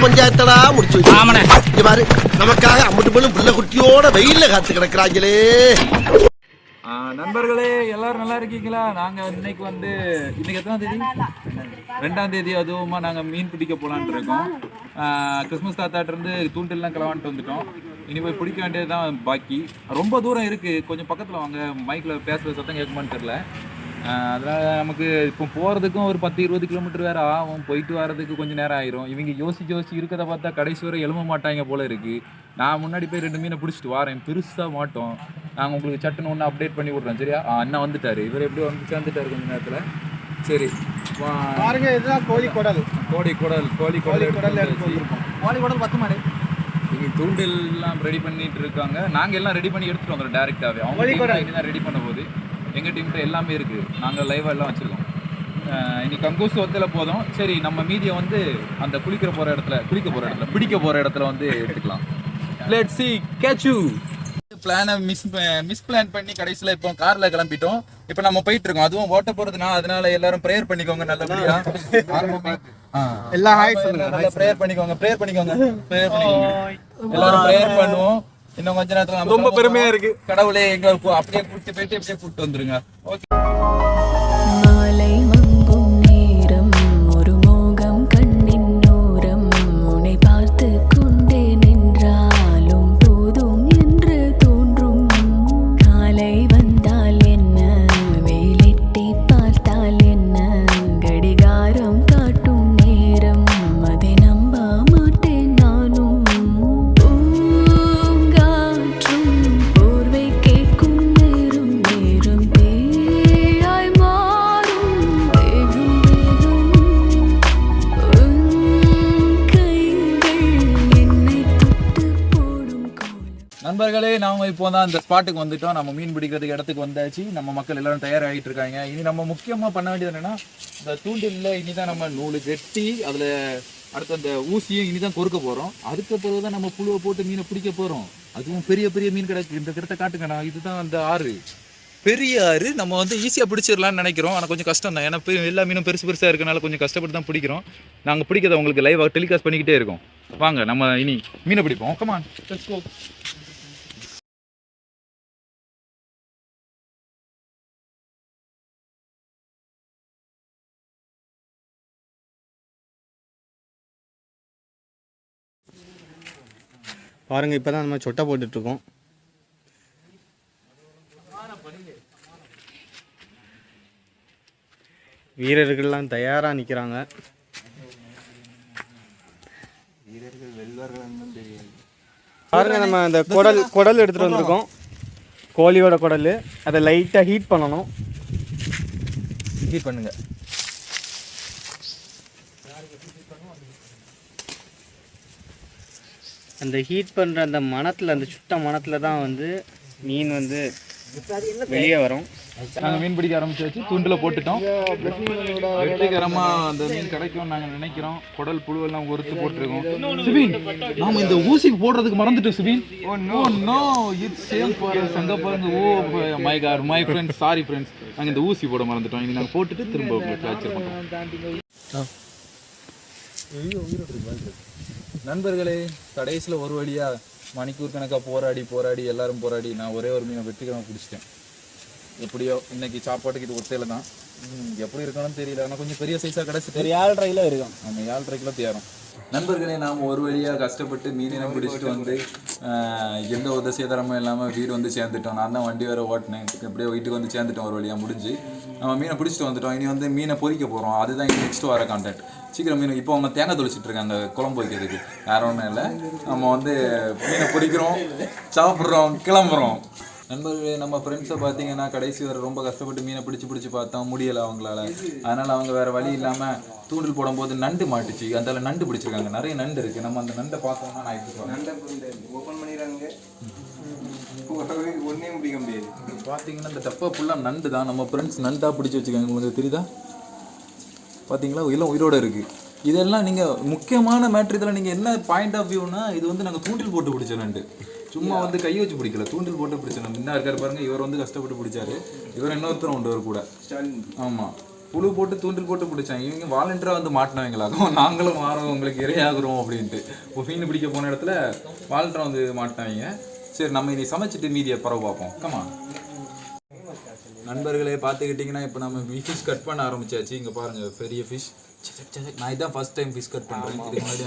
பஞ்சாயத்தடா முடிச்சு வச்சு பாரு, நமக்காக அம்மட்டு போலும் பிள்ளை குட்டியோட வெயில்ல காத்து கிடக்குறாங்களே. நண்பர்களே எல்லாரும் நல்லா இருக்கீங்களா? நாங்க இன்னைக்கு எத்தனாம் தேதி? 2ஆம் தேதி அதுவுமா நாங்க மீன் பிடிக்க போலான்னு இருக்கோம். கிறிஸ்மஸ் தாத்தாட்ட இருந்து தூண்டில்லாம் கிளவான்ட்டு வந்துட்டோம். இனி போய் பிடிக்க வேண்டியதுதான் பாக்கி. ரொம்ப தூரம் இருக்கு, கொஞ்சம் பக்கத்துல வாங்க, மைக்ல பேசுற சத்தம் கேட்குமான்னு தெரியல. அதனால நமக்கு இப்போ போகிறதுக்கும் ஒரு 10-20 கிலோமீட்டர் வேறு ஆகும். போயிட்டு வர்றதுக்கு கொஞ்சம் நேரம் ஆயிரும். இவங்க யோசிச்சு இருக்கிறத பார்த்தா கடைசி வரை எழும்ப மாட்டாங்க போல இருக்குது. நான் முன்னாடி போய் 2 மீனை பிடிச்சிட்டு வரேன், பெருசாக மாட்டோம். நாங்கள் உங்களுக்கு சட்டுன்னு ஒன்று அப்டேட் பண்ணி விட்றோம், சரியா? அண்ணா வந்துட்டார், இவர் எப்படி வந்து சேர்ந்துட்டார் கொஞ்சம் நேரத்தில். சரி பாருங்க, இதுதான் கோழி குடல். கோழி குடல் 10 மாடு. இங்கே தூண்டில்லாம் ரெடி பண்ணிட்டு இருக்காங்க. நாங்கள் எல்லாம் ரெடி பண்ணி எடுத்துகிட்டு வந்துடுறோம் டேரெக்டாகவே. அவங்க தான் ரெடி பண்ண போது எங்கள் டீம்கிட்ட எல்லாமே இருக்குது. நாங்கள் லைவாக எல்லாம் வச்சுருக்கோம். இன்னைக்கு கங்கூஸ் ஒத்தில் போதும். சரி, நம்ம மீதியை அந்த பிடிக்க போகிற இடத்துல எடுத்துக்கலாம். Let's see catch you. பிளானை மிஸ் பிளான் பண்ணி கடைசியில் இப்போ காரில் கிளம்பிட்டோம். இப்போ நம்ம போயிட்டு இருக்கோம். அதுவும் ஓட்ட போகிறதுனா, அதனால எல்லாரும் ப்ரேயர் பண்ணிக்கோங்க நல்லபடியா. எல்லாம் ஹாய் சொல்லுங்க. ப்ரேயர் பண்ணிக்கோங்க. எல்லாரும் ப்ரேயர் பண்ணுவோம். இன்னும் கொஞ்ச நேரத்துல ரொம்ப பெருமையா இருக்கு. கடவுளே எங்களுக்கு அப்படியே கூட்டி போயிட்டு அப்படியே கூப்பிட்டு வந்துருங்க. ஓகே. மாலை மங்கும் நேரம், ஒரு மோகம் கண்ணின் ஓரம், உன்னை பார்த்து கொண்டே நின்றாலும் போதும் என்று தோன்றும். காலை வந்தால் என்ன, வேலிட்டி பார்த்தால் என்ன, கடிகாரம் காட்டும் நேரம், அதை நம்ப மாட்டேன் நானும். நண்பர்களே, நாம இப்போ தான் அந்த ஸ்பாட்டுக்கு வந்துட்டோம். நம்ம மீன் பிடிக்கிறதுக்கு இடத்துக்கு வந்தாச்சு. நம்ம மக்கள் எல்லாரும் தயாராகிட்டு இருக்காங்க. இனி நம்ம முக்கியமாக பண்ண வேண்டியது என்னன்னா, இந்த தூண்டில் இனிதான் நம்ம நூலு கட்டி அதில் அடுத்து அந்த ஊசியை இனிதான் கொறுக்க போகிறோம். அதுக்கு பிறகு தான் நம்ம புழுவை போட்டு மீனை பிடிக்க போகிறோம். அதுவும் பெரிய பெரிய மீன் கிடக்கு. இந்த கிட்ட காட்டுங்கண்ணா, இதுதான் அந்த ஆறு, பெரிய ஆறு. நம்ம ஈஸியாக பிடிச்சிடலான்னு நினைக்கிறோம். ஆனால் கொஞ்சம் கஷ்டம் தான். ஏன்னா எல்லா மீனும் பெருசாக இருக்கனால கொஞ்சம் கஷ்டப்பட்டு தான் பிடிக்கிறோம். நாங்கள் பிடிக்கிறத உங்களுக்கு லைவாக டெலிகாஸ்ட் பண்ணிக்கிட்டே இருக்கோம். வாங்க, நம்ம இனி மீனை பிடிப்போம். Come on, let's go. பாருங்க, இப்பதான் நம்ம சொட்டை போட்டுட்டு இருக்கோம். வீரர்கள்லாம் தயாரா நிக்கிறாங்க. பாருங்க, நம்ம அந்த குடல் எடுத்துட்டு வந்திருக்கோம். கோழியோட குடல். அதை லைட்டா ஹீட் பண்ணணும். ஹீட் பண்ணுங்க. அந்த ஹீட் பண்ணுற அந்த மணத்தில், அந்த சுட்ட மணத்தில் தான் மீன் வெளியே வரும். நாங்கள் மீன் பிடிக்க ஆரம்பிச்சாச்சு. தூண்டில் போட்டுட்டோம். வெற்றிகரமாக அந்த மீன் கிடைக்கும் நாங்கள் நினைக்கிறோம். குடல் புழுவெல்லாம் ஒருத்து போட்டுருக்கோம். சிபின், நாம இந்த ஊசி போடுறதுக்கு மறந்துட்டோம் Sibin. Oh no, it's same for சங்க பாருங்க. Oh my god, my friends, sorry friends, நாங்கள் இந்த ஊசி போட மறந்துட்டோம். இனி நாங்கள் போட்டுட்டு திரும்ப கேப்சர் பண்ணுறோம். நண்பர்களே, கடைசியில் ஒரு வழியாக மணிக்கூர் கணக்காக போராடி எல்லாரும் போராடி நான் ஒரே ஒரு மீனை வெற்றிகரமாக பிடிச்சிட்டேன். எப்படியோ இன்னைக்கு சாப்பாட்டுக்கு இது ஒத்தையில் தான். எப்படி இருக்கணும்னு தெரியல. ஆனால் கொஞ்சம் பெரிய சைஸாக கிடச்சி 7.5 கிலோ இருக்கும். நம்ம 7.5 கிலோ தேரும். நண்பர்களே, நாம் ஒரு வழியாக கஷ்டப்பட்டு மீனை பிடிச்சிட்டு எந்த ஒரு சேதாரமும் இல்லாமல் வீடு சேர்ந்துட்டோம். நான் தான் வண்டி வேறு ஓட்டினேன். எப்படியோ வீட்டுக்கு சேர்ந்துட்டோம். ஒரு வழியாக முடிஞ்சு நம்ம மீனை பிடிச்சிட்டு வந்துட்டோம். இனி மீனை பொரிக்க போகிறோம். அதுதான் இனி நெக்ஸ்ட் வர கான்டெக்ட். சீக்கிரம் மீன் இப்போ அவங்க தேங்காய் தொளிச்சிட்டு இருக்காங்க குழம்பு வைக்கிறதுக்கு. வேற ஒன்றும் இல்லை. நம்ம மீனை பிடிக்கிறோம், சாப்பிட்றோம், கிளம்புறோம். நண்பர்களே, நம்ம ஃப்ரெண்ட்ஸை பார்த்தீங்கன்னா கடைசி வரை ரொம்ப கஷ்டப்பட்டு மீனை பிடிச்சி பார்த்தோம், முடியலை அவங்களால. அதனால் அவங்க வேறு வழி இல்லாமல் தூண்டில் போடும்போது நண்டு மாட்டுச்சு. அதில் நண்டு பிடிச்சிருக்காங்க. நிறைய நண்டு இருக்குது. நம்ம அந்த நண்டை பார்த்தோம்னா நான் ஓப்பன் பண்ணிடுறாங்க. ஒன்றே பிடிக்க முடியாது. பார்த்தீங்கன்னா இந்த டப்பா ஃபுல்லாக நண்டு தான். நம்ம ஃப்ரெண்ட்ஸ் நண்டாக பிடிச்சி வச்சுருக்காங்க. உங்களுக்கு தெரியுதா? பார்த்தீங்களா, எல்லாம் உயிரோடு இருக்குது. இதெல்லாம் நீங்கள் முக்கியமான மேட்ரு. இதில் நீங்கள் என்ன பாயிண்ட் ஆஃப் வியூனா, இது நாங்கள் தூண்டில் போட்டு பிடிச்ச நண்டு. சும்மா கை வச்சு பிடிக்கல, தூண்டில் போட்டு பிடிச்ச நண்டு. இன்னும் இருக்காரு பாருங்க, இவர் கஷ்டப்பட்டு பிடிச்சாரு. இவர் இன்னொருத்தர் உண்டு, ஒரு கூட. ஆமாம், புழு போட்டு தூண்டில் போட்டு பிடிச்சாங்க. இவங்க வாலண்டியராக வந்து மாட்டினவங்களாகும். நாங்களும் மாறோம் உங்களுக்கு இரையாகிறோம் அப்படின்ட்டு. ஒரு மீன் பிடிக்க போன இடத்துல வாலண்டியராக வந்து மாட்டினவங்க. சரி, நம்ம இனி சமைச்சிட்டு மீதியை பரவ பார்ப்போம். கமா நண்பர்களே, பார்த்துக்கிட்டிங்கன்னா இப்போ நம்ம ஃபிஷ் கட் பண்ண ஆரம்பிச்சாச்சு. இங்கே பாருங்கள், பெரிய ஃபிஷ். நான் இதான் ஃபர்ஸ்ட் டைம் ஃபிஷ் கட் பண்ணுறேன். இதுக்கு முன்னாடி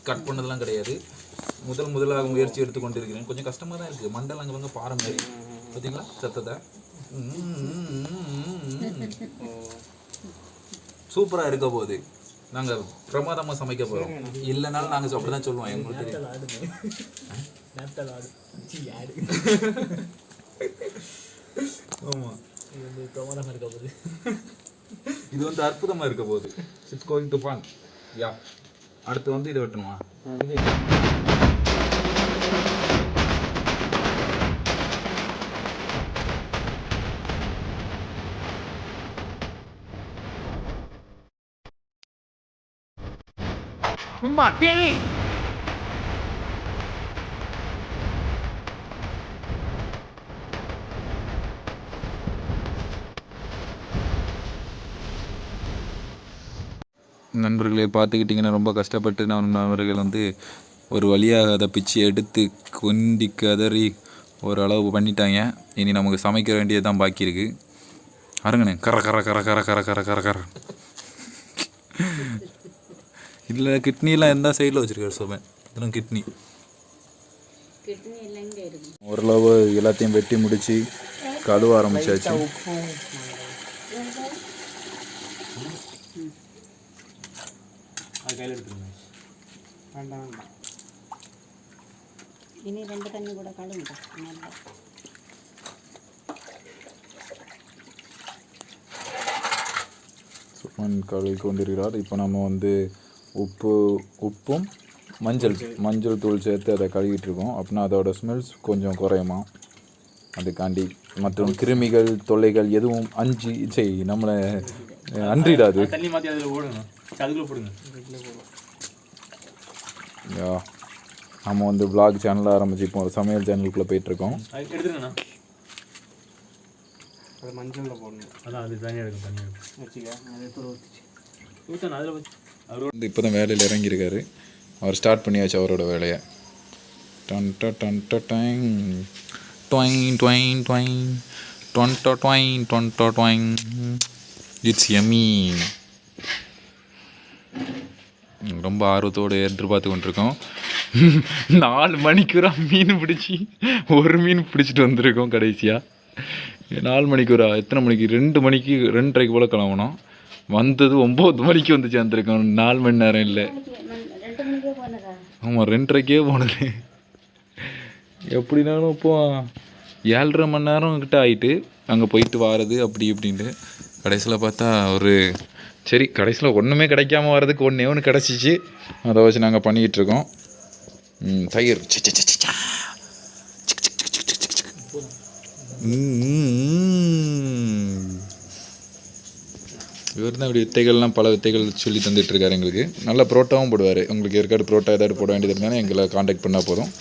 கட் பண்ணதெல்லாம் கிடையாது. முதலாக முயற்சி எடுத்து கொண்டு இருக்கிறேன். கொஞ்சம் கஷ்டமாக தான் இருக்குது. மண்டல் அங்கே பாறை மாதிரி பார்த்தீங்களா சத்தத்தை. சூப்பராக இருக்க போகுது. நாங்கள் பிரமாதமாக சமைக்க போகிறோம். இல்லைனாலும் நாங்கள் அப்படி தான் சொல்லுவோம். எங்களுக்கு தெரியும். ஆமாம், பிரமாதமாக இருக்க போகுது. இது வந்து அற்புதமாக இருக்க போகுது. It's going to fun. Yeah, அடுத்து வந்து இதை வெட்டணுமா? நண்பர்களே, பார்த்துக்கிட்டிங்கன்னா ரொம்ப கஷ்டப்பட்டு நண்பர்கள் வந்து ஒரு வழியாக அதை பிச்சு எடுத்து கொண்டி கதறி ஓரளவு பண்ணிட்டாங்க. இனி நமக்கு சமைக்க வேண்டியது தான் பாக்கி இருக்குது. அருங்கண்ணே, கர கர கர கர கர கர கர கர. இதில் கிட்னிலாம் எந்த சைடில் வச்சுருக்காரு சோமன்? இதெல்லாம் கிட்னி. ஓரளவு எல்லாத்தையும் வெட்டி முடித்து கழுவ ஆரம்பிச்சாச்சு. கையில் எடுத்துருங்க. வேண்டாம் வேண்டாம், இனி 2 தண்ணி கூட கழுவுங்க. சுமன் கழுவி கொண்டிருக்கிறார். இப்போ நம்ம வந்து உப்பும் மஞ்சள் தூள் சேர்த்து அதை கழுவிட்டு இருக்கோம். அப்படின்னா அதோட ஸ்மெல்ஸ் கொஞ்சம் குறையுமா, அதுக்காண்டி. மற்றும் கிருமிகள் தொல்லைகள் எதுவும் நம்மளை அன்றிடாது. தண்ணி மாற்றி அதில் ஓடணும். அதுக்குள்ளே போடுங்க. யா, நம்ம வந்து vlog சேனல் ஆரம்பிச்சு இப்போ ஒரு சமையல் சேனலுக்குள்ளே போயிட்டுருக்கோம். எடுத்துருங்கண்ணா. அது மஞ்சளில் போடணும். அதான் அது தனியாக இருக்கும். தனியாக வச்சுக்க. அவர் வந்து இப்போ தான் வேலையில் இறங்கியிருக்காரு. அவர் ஸ்டார்ட் பண்ணியாச்சு அவரோட வேலையை. டன் டன் டன் டன் டொயின் டொயின் டொயின் டொன்டோ டொயின் டொன்டோ டொயின். It's yummy. ரொம்ப ஆர்வத்தோடு எதிர்பார்த்து கொண்டிருக்கோம். 4 மணிக்கூரா மீன் பிடிச்சி ஒரு மீன் பிடிச்சிட்டு வந்திருக்கோம். கடைசியாக 4 மணிக்கூரா, எத்தனை மணிக்கு? 2 மணிக்கு 2:30 போல் கிளம்பணும். வந்தது 9 மணிக்கு வந்து சேர்ந்துருக்கோம். 4 மணி நேரம் இல்லை. ஆமாம், 2:30 போனது. எப்படினாலும் இப்போது 7.5 மணி நேரம் கிட்ட ஆகிட்டு அங்கே போயிட்டு வாரது அப்படி இப்படின்ட்டு. கடைசியில் பார்த்தா சரி, கடைசியில் ஒன்றுமே கிடைக்காம வர்றதுக்கு ஒன்று கிடச்சிச்சு. அதை வச்சு நாங்கள் பண்ணிக்கிட்டுருக்கோம். தயிர் இவர் தான் இப்படி வித்தைகள்லாம் பல வித்தைகள் சொல்லி தந்துட்டுருக்காரு எங்களுக்கு. நல்ல புரோட்டாவும் போடுவார். உங்களுக்கு ஏற்காடு புரோட்டா ஏதாவது போட வேண்டியது இருந்தாலும் எங்களை காண்டாக்ட் பண்ணால் போதும்.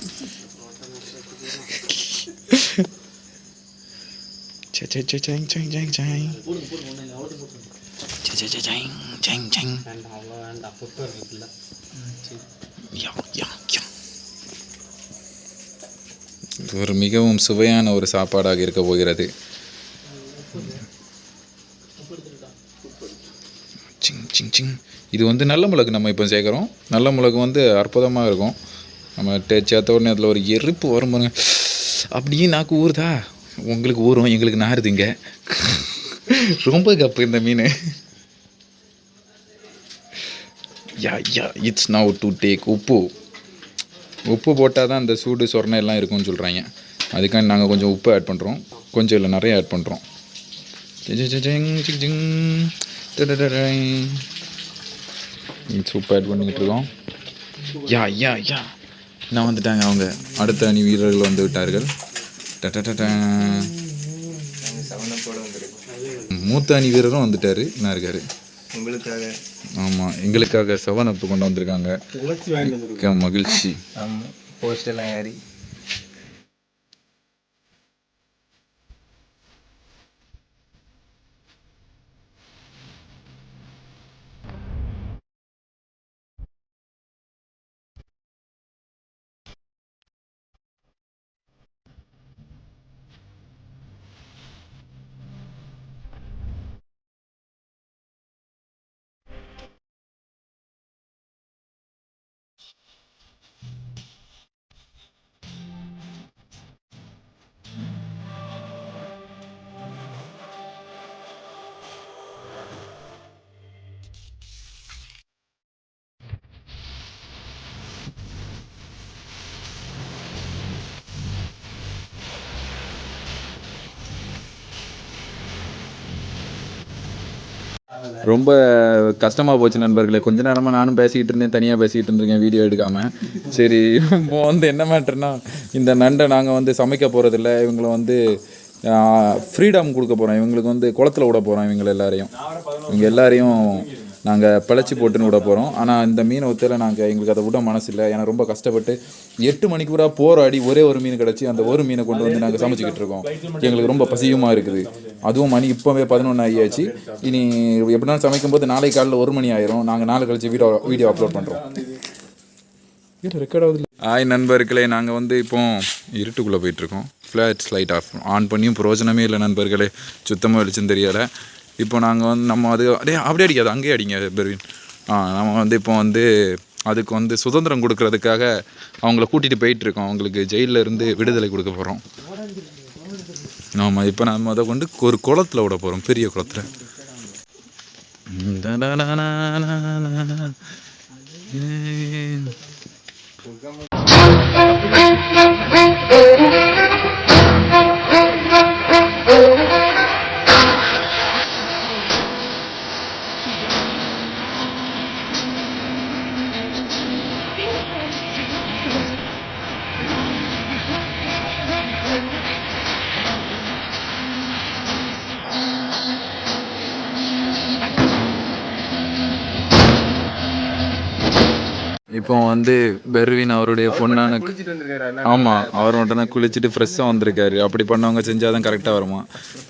ஒரு மிகவும் சுவையான ஒரு சாப்பாடாக இருக்க போகிறது. இது வந்து நல்ல மிளகு நம்ம இப்போ சேர்க்குறோம். நல்ல மிளகு வந்து அற்புதமாக இருக்கும். நம்ம சேர்த்த உடனே அதில் ஒரு எரிப்பு வரும் பாருங்க. அப்படியே நாக்கு ஊறுதா? உங்களுக்கு ஊறும், எங்களுக்கு நாறுதுங்க. ரொம்ப கப்பு இந்த மீன். இட்ஸ் நவ் டு டேக் உப்பு போட்டால் தான் அந்த சூடு சொரணை எல்லாம் இருக்கும்னு சொல்கிறாங்க. அதுக்காண்டி நாங்கள் கொஞ்சம் உப்பு ஆட் பண்ணுறோம். கொஞ்சம் இல்லை, நிறைய ஆட் பண்ணுறோம். உப்பு ஆட் பண்ணிக்கிட்டு இருக்கோம். நான் வந்துட்டாங்க அவங்க. அடுத்த அணி வீரர்கள் வந்து விட்டார்கள். மூத்த அணி வீரரும் வந்துட்டார். என்ன இருக்காரு உங்களுக்காக? ஆமாம், எங்களுக்காக 7up கொண்டு வந்திருக்காங்க. மகிழ்ச்சி. போஸ்டெல்லாம் ஏறி ரொம்ப கஷ்டமாக போச்சு நண்பர்களே. கொஞ்ச நேரமாக நானும் பேசிக்கிட்டு இருந்தேன், தனியாக பேசிக்கிட்டு இருந்திருக்கேன் வீடியோ எடுக்காமல். சரி இப்போ வந்து என்ன மேட்டர்னா, இந்த நண்டை நாங்கள் வந்து சமைக்க போகிறதில்ல, இவங்களை வந்து ஃப்ரீடம் கொடுக்க போகிறோம். இவங்களுக்கு வந்து குளத்தில் விட போகிறோம். இவங்க எல்லாரையும் நாங்கள் பிழைச்சி போட்டுன்னு விட போகிறோம். ஆனால் இந்த மீனை ஒத்தையில் எங்களுக்கு அதை விட மனசு இல்லை. ஏன்னா ரொம்ப கஷ்டப்பட்டு 8 மணிக்கு கூட போராடி ஒரே ஒரு மீன் கிடச்சி அந்த ஒரு மீனை கொண்டு வந்து நாங்கள் சமைச்சிக்கிட்டு இருக்கோம். எங்களுக்கு ரொம்ப பசியுமாக இருக்குது. அதுவும் மணி இப்போவே 11 ஆகியாச்சு. இனி எப்படினாலும் சமைக்கும் போது நாளை காலையில் 1 மணி ஆயிரும். நாங்கள் நாளை கழிச்சு வீடியோ அப்லோட் பண்ணுறோம். ரெக்கார்ட் ஆகுது. ஹாய் நண்பர்களே, நாங்கள் வந்து இப்போ இருட்டுக்குள்ளே போயிட்டுருக்கோம். ஃப்ளாஷ் லைட் ஆன் பண்ணியும் பிரயோஜனமே இல்லை நண்பர்களே, சுத்தமாக வெளிச்சம் தெரியலை. இப்போ நாங்கள் வந்து நம்ம அது அப்படியே அடிக்காது, அங்கேயே அடிங்க பெர்வின். நம்ம வந்து இப்போ வந்து அதுக்கு வந்து சுதந்திரம் கொடுக்கறதுக்காக அவங்கள கூட்டிகிட்டு போயிட்டுருக்கோம். அவங்களுக்கு ஜெயிலில் இருந்து விடுதலை கொடுக்க போகிறோம். ஆமாம், இப்போ நம்ம அதை கொண்டு ஒரு குளத்தில் விட போகிறோம், பெரிய குளத்தில். இப்போ வந்து பெர்வின் அவருடைய பொண்ணான, ஆமாம், அவர் மட்டும் தான் குளிச்சுட்டு ஃப்ரெஷ்ஷாக வந்திருக்காரு. அப்படி பண்ணவங்க செஞ்சால் தான் கரெக்டாக வருமா.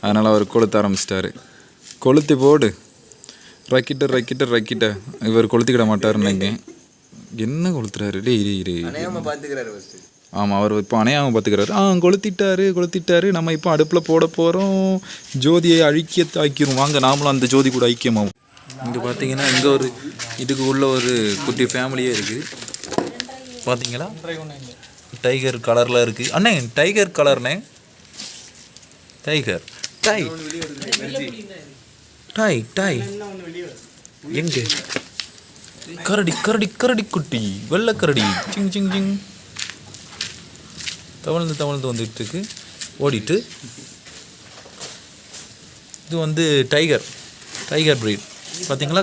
அதனால் அவர் கொளுத்த ஆரம்பிச்சிட்டாரு. கொளுத்தி போடு, ரக்கிட்ட. இவர் கொளுத்திக்கிட மாட்டாருன்னு நினைக்கிறேன். என்ன கொளுத்துறாரு? ஆமாம், அவர் இப்போ அணையாமல் பார்த்துக்கிறாரு. கொளுத்திட்டாரு. நம்ம இப்போ அடுப்பில் போட போகிறோம். ஜோதியை ஆக்கிரும். வாங்க நாமளும் அந்த ஜோதி கூட ஐக்கியமாகும். இங்கே பார்த்தீங்கன்னா இங்கே ஒரு இதுக்கு உள்ள ஒரு குட்டி ஃபேமிலியே இருக்குது. பார்த்தீங்களா, டைகர் கலரில் இருக்குது. அண்ணே டைகர் கலர்ண்ணே, டைகர் டாய் எங்கே கரடி குட்டி, வெள்ளை கரடி சிங் தவழ்ந்து வந்துட்டு இருக்கு, ஓடிட்டு. இது வந்து டைகர் ப்ரீட். பார்த்தீங்களா,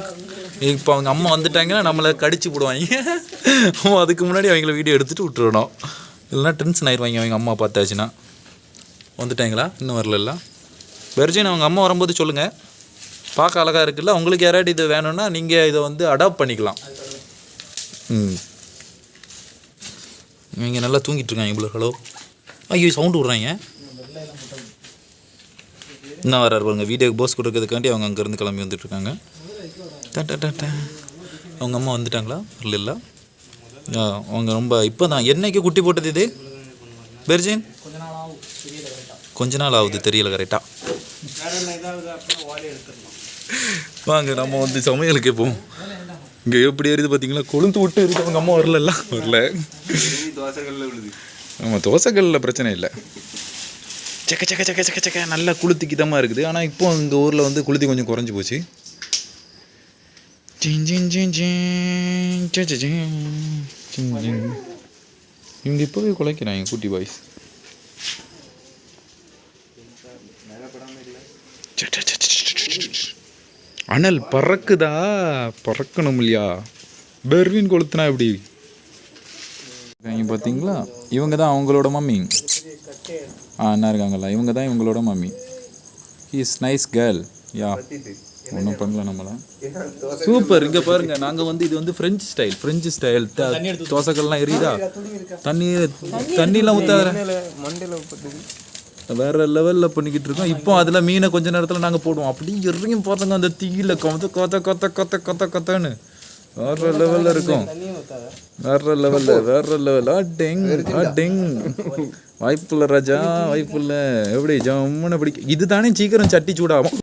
இப்போ அவங்க அம்மா வந்துட்டாங்கன்னா நம்மளை கடிச்சு போடுவாங்க. அதுக்கு முன்னாடி அவங்கள வீடியோ எடுத்துகிட்டு விட்டுருணும், இல்லைனா டென்ஷன் ஆயிடுவாங்க அவங்க அம்மா பார்த்தாச்சுன்னா. வந்துட்டாங்களா? இன்னும் வரல. வெர்ஜின் அவங்க அம்மா வரும்போது சொல்லுங்கள். பார்க்க அழகாக இருக்குல்ல. உங்களுக்கு யாராவது இது வேணும்னா நீங்கள் இதை வந்து அடாப்ட் பண்ணிக்கலாம். இவங்க நல்லா தூங்கிட்டு இருக்காங்க இவ்வளோ. ஹலோ, ஐயோ சவுண்டு விட்றாங்க. இன்னும் வராரு பாருங்க, வீடியோக்கு போஸ் கொடுக்கறதுக்காண்டி அவங்க அங்கேருந்து கிளம்பி வந்துட்டுருக்காங்க. அவங்க அம்மா வந்துட்டாங்களா? இல்லை. அவங்க ரொம்ப இப்போ தான் என்னைக்கு குட்டி போட்டது இது பெர்ஜின்? கொஞ்ச நாள் ஆகுது, தெரியல கரெக்டாக. வாங்க நம்ம வந்து சமையலுக்கு போவோம். இங்கே எப்படி எரியுது பார்த்தீங்களா, கொழுந்து விட்டு இருக்கு. அவங்க அம்மா வரல. ஆமாம், தோசைகளில் பிரச்சனை இல்லை. சக்க நல்லா குளுத்திக்கிதமாக இருக்குது. ஆனால் இப்போ இந்த ஊரில் வந்து குளுத்தி கொஞ்சம் குறைஞ்சி போச்சு. இவங்க இப்போவே குலைக்கிறாங்க குட்டி பாய்ஸ். அனல் பறக்குதா? பறக்கணும் இல்லையா? பெர்வின் கொளுத்துனா எப்படி பார்த்தீங்களா? இவங்க தான் அவங்களோட மம்மி. என்ன இருக்காங்களா, இவங்க தான் இவங்களோட mummy. Is nice girl. Yeah, ஒன்றும் பண்ணல நம்மளை. சூப்பர். இங்கே பாருங்க, நாங்கள் வந்து இது வந்து ஃப்ரெஞ்சு ஸ்டைல் தோசைகள்லாம் எரியுதா? தண்ணியெலாம் ஊற்றாத வேற லெவலில் பண்ணிக்கிட்டு இருக்கோம். இப்போ அதில் மீனை கொஞ்ச நேரத்தில் நாங்கள் போடுவோம். அப்படி இறங்கி பார்த்தோங்க அந்த தீயில கொத்தன்னு வேற லெவலில் இருக்கும். வேற லெவல். அடெங் வாய்ப்புள்ள ராஜா, வாய்ப்புள்ள. எப்படி ஜம்முன்னு பிடிக்கும். இது தானே சீக்கிரம் சட்டி சூடாகும்.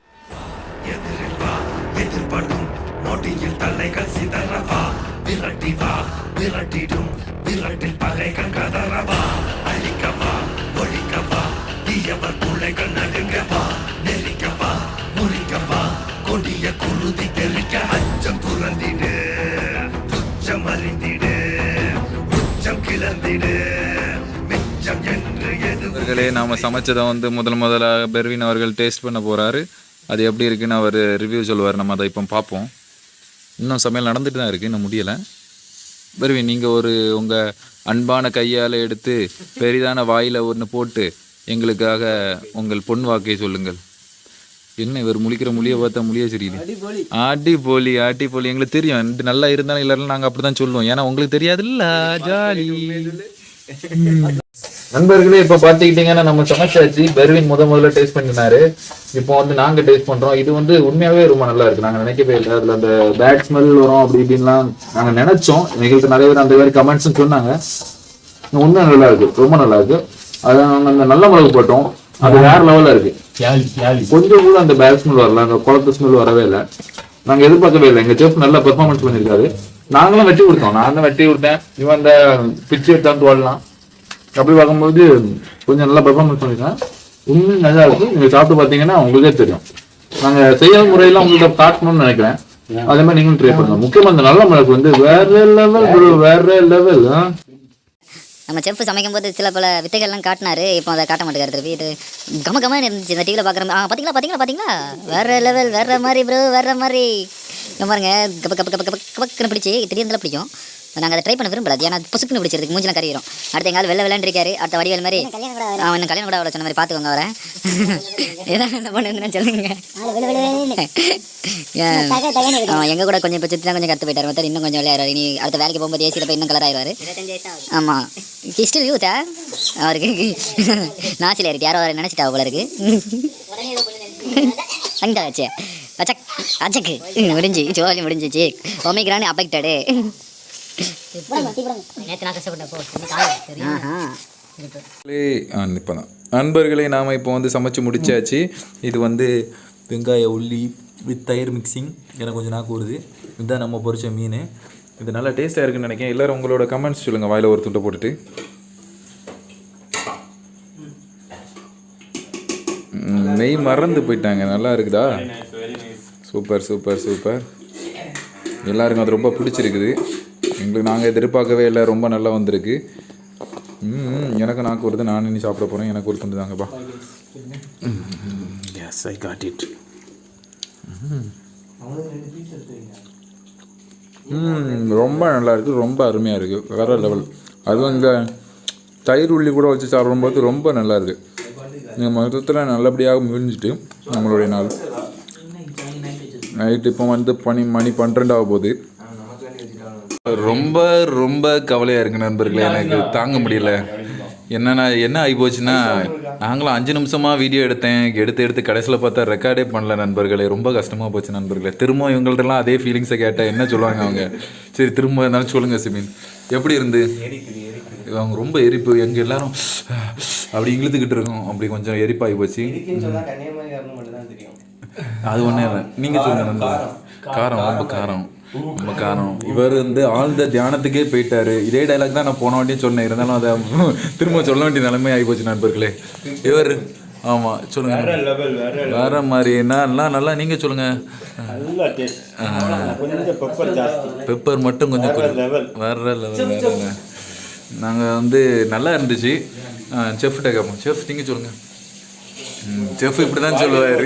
நாம சமைச்சதை வந்து முதலாக பெர்வின் அவர்கள் டேஸ்ட் பண்ண போறாரு. அது எப்படி இருக்குன்னு அவர் ரிவ்யூ சொல்லுவார். நம்ம அதை இப்போ பார்ப்போம். இன்னும் சமையல் நடந்துட்டு தான் இருக்குது, இன்னும் முடியலை. பெர்வின், நீங்கள் உங்கள் அன்பான கையால் எடுத்து பெரிதான வாயில் ஒன்று போட்டு எங்களுக்காக உங்கள் பொன் வாக்கை சொல்லுங்கள். என்ன இவர் முழிக்கிற மொழியை பார்த்தா மொழியே சரியில்லை. அடிப்பொலி அடிப்பொலி. எங்களுக்கு தெரியும் நல்லா இருந்தாலும் எல்லாரும் நாங்கள் அப்படி தான் சொல்லுவோம். ஏன்னா உங்களுக்கு தெரியாதுல்ல, ஜாலி. நண்பர்களே, இப்போ பார்த்துக்கிட்டிங்கன்னா நம்ம சமைச்சாச்சு. பெர்வின் முதல்ல டேஸ்ட் பண்ணினாரு. இப்போ நாங்கள் டேஸ்ட் பண்ணுறோம். இது உண்மையாகவே ரொம்ப நல்லா இருக்குது. நாங்கள் நினைக்கவே இல்லை அதில் அந்த பேட் ஸ்மெல் வரும் அப்படி இப்படின்லாம் நாங்கள் நினச்சோம். எங்களுக்கு நிறைய பேர் அந்த மாதிரி கமெண்ட்ஸும் சொன்னாங்க. உண்மையாக நல்லா இருக்குது, ரொம்ப நல்லா இருக்குது. அதை நாங்கள் அந்த நல்ல மிளகு போட்டோம், அது வேற லெவலில் இருக்குது. கொஞ்சம் கூட அந்த பேட் ஸ்மெல் வரல, அந்த குழம்பு ஸ்மெல் வரவே இல்லை. நாங்கள் எதிர்பார்க்கவே இல்லை. எங்கள் செஃப் நல்லா பெர்ஃபார்மன்ஸ் பண்ணியிருக்காரு. நாங்களும் வெட்டி கொடுத்தோம். நான் தான் வெட்டி கொடுத்தேன். இவன் அந்த பிச்சு எடுத்தாந்து வாழலாம். அப்படி பார்க்கும்போது கொஞ்சம் நல்லா பெர்ஃபார்மன்ஸ் பண்ணிருக்கேன். உண்மையும் நல்லா இருக்கு. நீங்க சாப்பிட்டு பார்த்தீங்கன்னா உங்களுக்கே தெரியும். நாங்கள் செய்ய முறையெல்லாம் உங்கள்கிட்ட காட்டணும்னு நினைக்கிறேன். அதே மாதிரி நீங்களும் ட்ரை பண்ணுங்க. முக்கியமாக அந்த நல்ல மிளகு வேற லெவல், வேற லெவல். நம்ம செஃப் சமைக்கும் போது சில பல வித்தைகள்லாம் காட்டினாரு. இப்போ அதை காட்ட மாட்டேங்கிறாரு திருப்பி. இது கமகமான இருந்துச்சு இந்த டிவியில் பார்க்குறோம். பார்த்தீங்களா வேற லெவல், வேற மாதிரி ப்ரோ, வேற மாதிரி. பாருங்க, கப்பக்குன்னு பிடிச்சி திடீர்னு பிடிக்கும். நாங்கள் அதை ட்ரை பண்ண விரும்பல. ஏன்னா புசுக்குன்னு பிடிச்சிருக்கு, மூஞ்சிலாம் கறிக்கிறோம். அடுத்த எங்காவது வெள்ளை இருக்காரு. அடுத்த வடிவேல் மாதிரி இன்னும் கல்யாணம் கூட அவ்வளோ சொன்ன மாதிரி பார்த்துக்கோங்க. வரேன் ஏதாவது என்ன பண்ணுன்னு சொல்லுங்க. எங்க கூட கொஞ்சம் இப்போ சுற்றி கொஞ்சம் கற்று போயிட்டார். மற்ற இன்னும் கொஞ்சம் விளையாடுவார். இனி அடுத்த வேலைக்கு போகும்போது ஏசியில் போய் இன்னும் கலர் ஆயிடுவார். ஆமாம், ஹிஸ்டரி யூத்தா அவருக்கு நாச்சில் இருக்கு. யாரோ அவரை நினச்சிட்டா போல இருக்கு. அங்கிட்ட வச்சு அச்சக்கு முடிஞ்சு ஜோலி முடிஞ்சிச்சு. Omicron affected. நண்பர்களே, நாம் இப்போ சமைச்சு முடிச்சாச்சு. இது வெங்காய உள்ளி வித் தயிர் மிக்சிங். எனக்கு கொஞ்சம் நாக்கு வருது. இதுதான் நம்ம பொரிச்ச மீன். இது நல்லா டேஸ்ட்டாக இருக்குன்னு நினைக்கிறேன். எல்லோரும் உங்களோட கமெண்ட்ஸ் சொல்லுங்கள். வாயில் ஒரு துண்டை போட்டுட்டு. நெய் மறந்து போயிட்டாங்க. நல்லா இருக்குதா? Super super super. எல்லாருக்கும் அது ரொம்ப பிடிச்சிருக்குது. எங்களுக்கு நாங்கள் எதிர்பார்க்கவே இல்லை. ரொம்ப நல்லா வந்திருக்கு. எனக்கு நாக்கு வருது. நான் இனி சாப்பிட போகிறேன். எனக்கு ஒரு துண்டு தாங்கப்பா. Yes, I got it. ரொம்ப நல்லா இருக்குது. ரொம்ப அருமையாக இருக்குது. வேற லெவல். அதுவும் இந்த தயிர் உள்ளி கூட வச்சு சாப்பிடும்போது ரொம்ப நல்லா இருக்குது. நீங்கள் மொத்தத்தில் நல்லபடியாக முடிஞ்சிட்டு நம்மளுடைய நாள் நைட்டு இப்போ மணி 12 ஆக போகுது. ரொம்ப ரொம்ப கவலையாக இருக்குது நண்பர்களே. எனக்கு தாங்க முடியல. என்ன ஆகி போச்சுன்னா, நாங்களும் 5 நிமிஷமாக வீடியோ எடுத்து கடைசியில் பார்த்தா ரெக்கார்டே பண்ணல நண்பர்களே. ரொம்ப கஷ்டமாக போச்சு நண்பர்களே. திரும்ப இவங்கள்ட்டலாம் அதே ஃபீலிங்ஸை கேட்டால் என்ன சொல்லுவாங்க அவங்க? சரி, திரும்ப இருந்தாலும் சொல்லுங்கள் சிமின், எப்படி இருந்து? அவங்க ரொம்ப எரிப்பு. எங்கள் எல்லாரும் அப்படி இழுத்துக்கிட்டு இருக்கோம். அப்படி கொஞ்சம் எரிப்பாகி போச்சு. அது ஒன்றே இல்லை. நீங்கள் சொல்லுங்கள் நண்பர். காரம், ரொம்ப காரம். இவர் ஆழ்ந்த தியானத்துக்கே போயிட்டாரு. இதே டைலாக் தான் நான் போன வாட்டியும் சொன்னேன். இருந்தாலும் அதை திரும்ப சொல்ல வேண்டிய நிலைமை ஆகிப்போச்சு நண்பர்களே. இவர் ஆமாம், சொல்லுங்க. வேற மாதிரி நல்லா நீங்கள் சொல்லுங்க. பெப்பர் மட்டும் கொஞ்சம் வேற லெவல். நாங்கள் நல்லா இருந்துச்சு. செஃப்கிட்ட கேட்போம். செஃப், நீங்கள் சொல்லுங்கள். செஃப் இப்படி தான் சொல்லுவார்.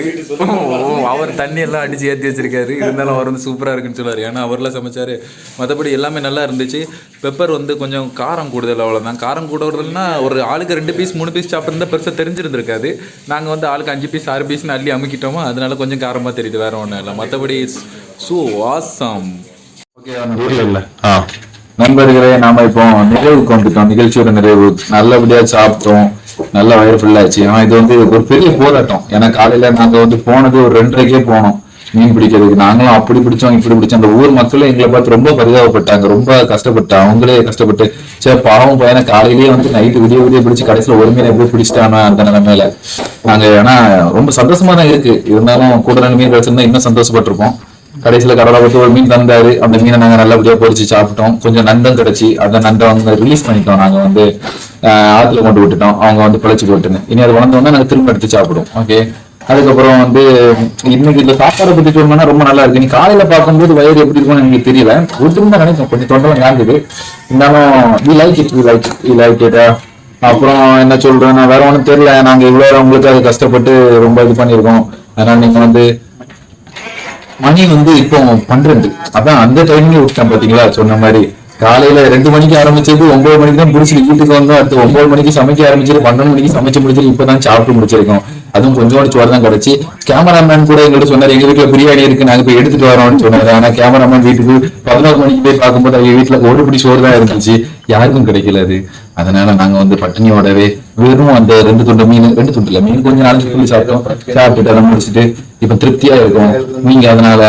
அவர் தண்ணியெல்லாம் அடித்து ஏற்றி வச்சிருக்காரு. இருந்தாலும் அவர் சூப்பராக இருக்குன்னு சொல்லுவார். ஏன்னா அவர்லாம் சமைச்சார். மற்றபடி எல்லாமே நல்லா இருந்துச்சு. பெப்பர் கொஞ்சம் காரம் கூடுதல், அவ்வளோதான். காரம் கூடுதல்னா ஒரு ஆளுக்கு 2 பீஸ் 3 பீஸ் சாப்பிட்ருந்தா பெருசாக தெரிஞ்சிருந்திருக்காது. நாங்கள் ஆளுக்கு 5 பீஸ் 6 பீஸ்னு அள்ளி அமுக்கிட்டோமோ, அதனால கொஞ்சம் காரமாக தெரியுது. வேறு ஒன்றும் இல்லை. மற்றபடி ஸோ ஆசம். ஓகே நண்பர்களே, நாம இப்போ நிறைவுக்கு வந்துட்டோம். நிகழ்ச்சியோட நிறைவு. நல்லபடியாக சாப்பிட்டோம். நல்லா வயிறு ஃபுல்லாச்சு. ஏன்னா இது ஒரு பெரிய போராட்டம். ஏன்னா காலையில நாங்க போனது ஒரு 2:30க்கே போனோம் மீன் பிடிக்கிறதுக்கு. நாங்களும் அப்படி பிடிச்சோம் இப்படி பிடிச்சோம். அந்த ஊர் மக்களும் எங்களை பார்த்து ரொம்ப பரிதாபப்பட்டாங்க. ரொம்ப கஷ்டப்பட்டாங்க. அவங்களே கஷ்டப்பட்டு சரி பாவம் பையனை காலையிலேயே நைட்டு விடிய பிடிச்சி கடைசியில் ஒரு மீன் எப்படி பிடிச்சிட்டானோ அந்த நிலைமையில நாங்க. ஏன்னா ரொம்ப சந்தோஷமா தான் இருக்கு. இருந்தாலும் கூட 2 மீன் கிடைச்சிருந்தா இன்னும் சந்தோஷப்பட்டிருப்போம். கடைசியில் கடலை பார்த்து ஒரு மீன் தந்தாரு. அந்த மீனை நாங்கள் நல்லபடியாக பொரிச்சு சாப்பிட்டோம். கொஞ்சம் நண்டும் கிடைச்சி அந்த நண்டை ரிலீஸ் பண்ணிட்டோம். நாங்கள் ஆற்றுல கொண்டு விட்டுட்டோம். அவங்க பிழைச்சி போட்டுன்னு இனி அது வளர்ந்தோன்னா நாங்கள் திரும்ப எடுத்து சாப்பிடுவோம். ஓகே, அதுக்கப்புறம் இன்னைக்கு இந்த சாப்பாடை பற்றி சொல்லணும்னா ரொம்ப நல்லா இருக்கு. நீ காலையில பார்க்கும்போது வயிறு எப்படி இருக்கும்னு எனக்கு தெரியல. ஒருத்தரும் தான் நினைக்கும். கொஞ்சம் தொண்டெல்லாம் காந்துது. இருந்தாலும் வி லைக் இட். அப்புறம் என்ன சொல்றேன், வேற ஒன்றும் தெரியல. நாங்கள் இவ்வளோ உங்களுக்காக கஷ்டப்பட்டு ரொம்ப இது பண்ணியிருக்கோம். அதனால நீங்க வந்து மணி வந்து இப்போ 12 அதான் அந்த டைம்ல விட்டேன் பாத்தீங்களா. சொன்ன மாதிரி காலையில 2 மணிக்கு ஆரம்பிச்சது 9 மணிக்கு தான் முடிச்சு வீட்டுக்கு வந்தோம். அடுத்து 9 மணிக்கு சமைக்க ஆரம்பிச்சது 12 மணிக்கு சமைச்சு முடிச்சது இப்பதான் சாப்பிட்டு முடிச்சிருக்கோம். அதுவும் கொஞ்சோண்டு சோறு தான் கிடைச்சி. கேமராமேன் கூட எங்கள்கிட்ட சொன்னாரு எங்க வீட்டுல பிரியாணி இருக்கு நாங்க போய் எடுத்துட்டு வரோம்னு சொன்னாரு. ஆனா கேமராமேன் வீட்டுக்கு 11 மணிக்கு போய் பார்க்கும்போது அவங்க வீட்டுல ஒரு பிடி சோறு தான் இருந்துச்சு, யாருக்கும் கிடைக்கல அது. அதனால நாங்க வந்து பட்டினியோடவே வெறும் அந்த 2 துண்டு மீன், 2 துண்டு இல்ல மீன் கொஞ்சம் 4 துண்டு சாப்பிட்டுட்டு அதை முடிச்சுட்டு இப்ப திருப்தியா இருக்கும். நீங்க அதனால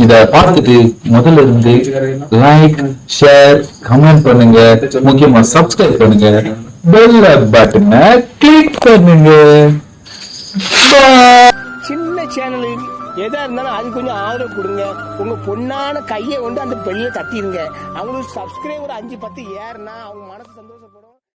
இத பார்த்துட்டு முதல்ல இருந்து லைக், ஷேர், கமெண்ட் பண்ணுங்க, முக்கியமா சப்ஸ்கிரைப் பண்ணுங்க, பெல் பட்டனை கிளிக் பண்ணுங்க. சின்ன சேனல் எதா இருந்தாலும் அது கொஞ்சம் ஆதரவு கொடுங்க. உங்க பொண்ணான கையை கொண்டு அந்த பெல்ல தட்டிடுங்க. அவங்களுக்கு சப்ஸ்கிரைபர் 5-10 ஏறுனா அவங்க மனசு சந்தோஷப்படும்.